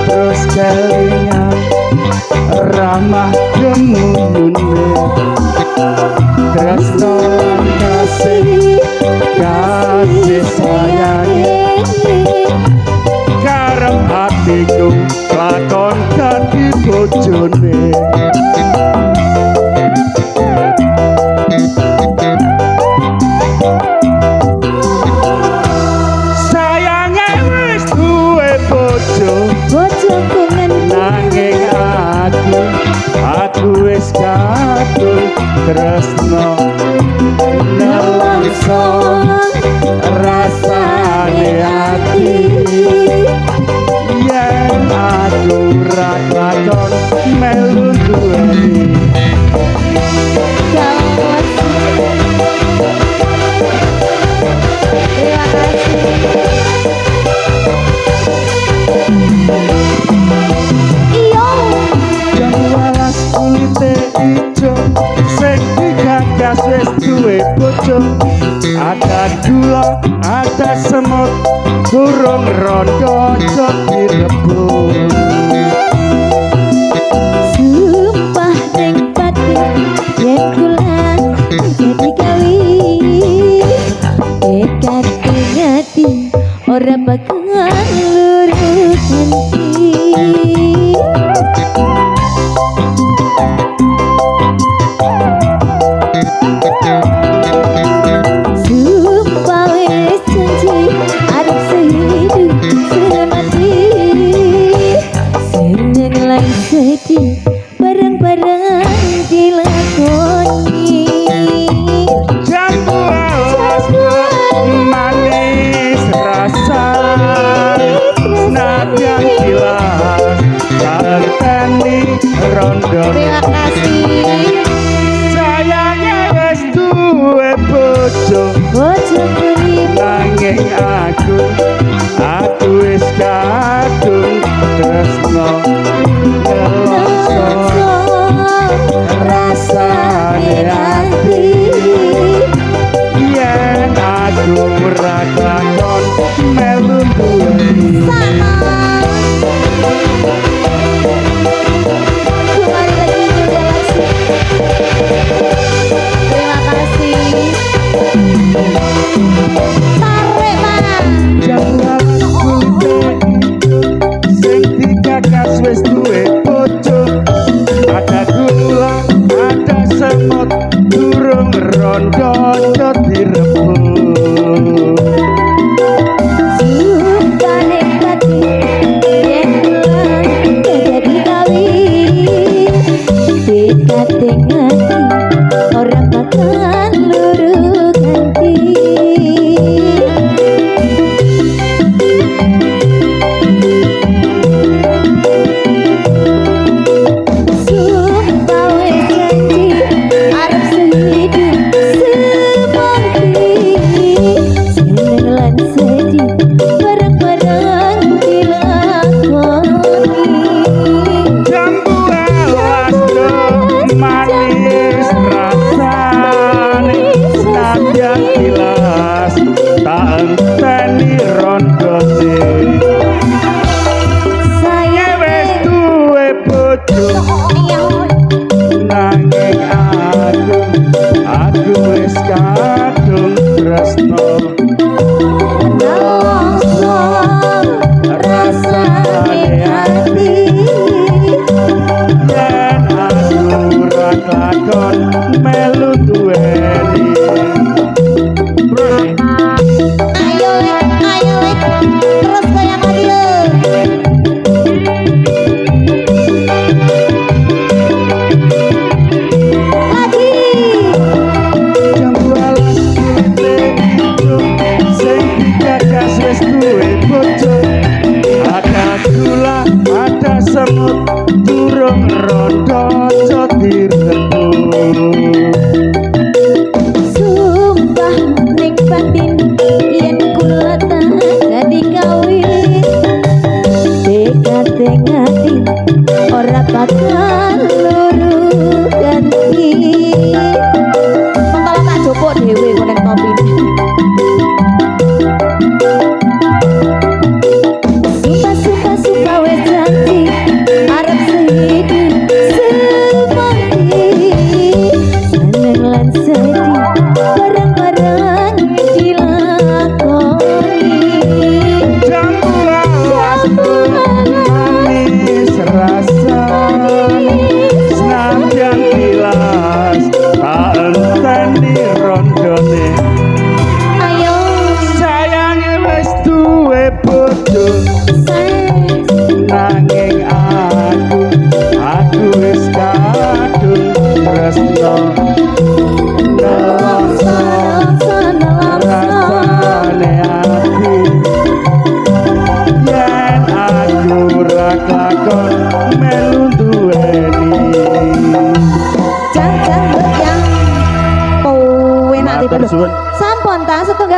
Terus kelingan ramah gemuyune tresno kasih sayange karep hatiku lakon dadi bojone bojoku nanging aku wis kadung tresno nelongso rasane ati yen aku ra lakon melu duweni ada gula, ada semut, burung rondo cocok direbut. Sumpah ning batin, yen kula jadi kawin, dekati ngati ora bakal luru ganti. Bareng-bareng dilakoni jambu manis rasa nadyan kilas kanteni rondo. Terima kasih Sayangnya wis duwe bojo nanging aku wis kadung tresno rasane ati yen aku ora lakon melu duweni kembali lagi ke Galaxy. Terima kasih tarik mana sing digagas wis duwe bojo ada gula ada semut burung rondo cocok direbut sumpah ning batin yen kula jadi kawin dekati ngati ora bakal luru ganti. nanging aku wis kadung tresno nelongso rasane ati yen aku ra lakon melu duweni. ayo lek terus kaya Mario. Semut durung rondo cocok direbut nelongso nelongso rasane ati yen aku ra kelakon melu duweni Jangan yang kowe nak Matur suwun. sampun ta setunggal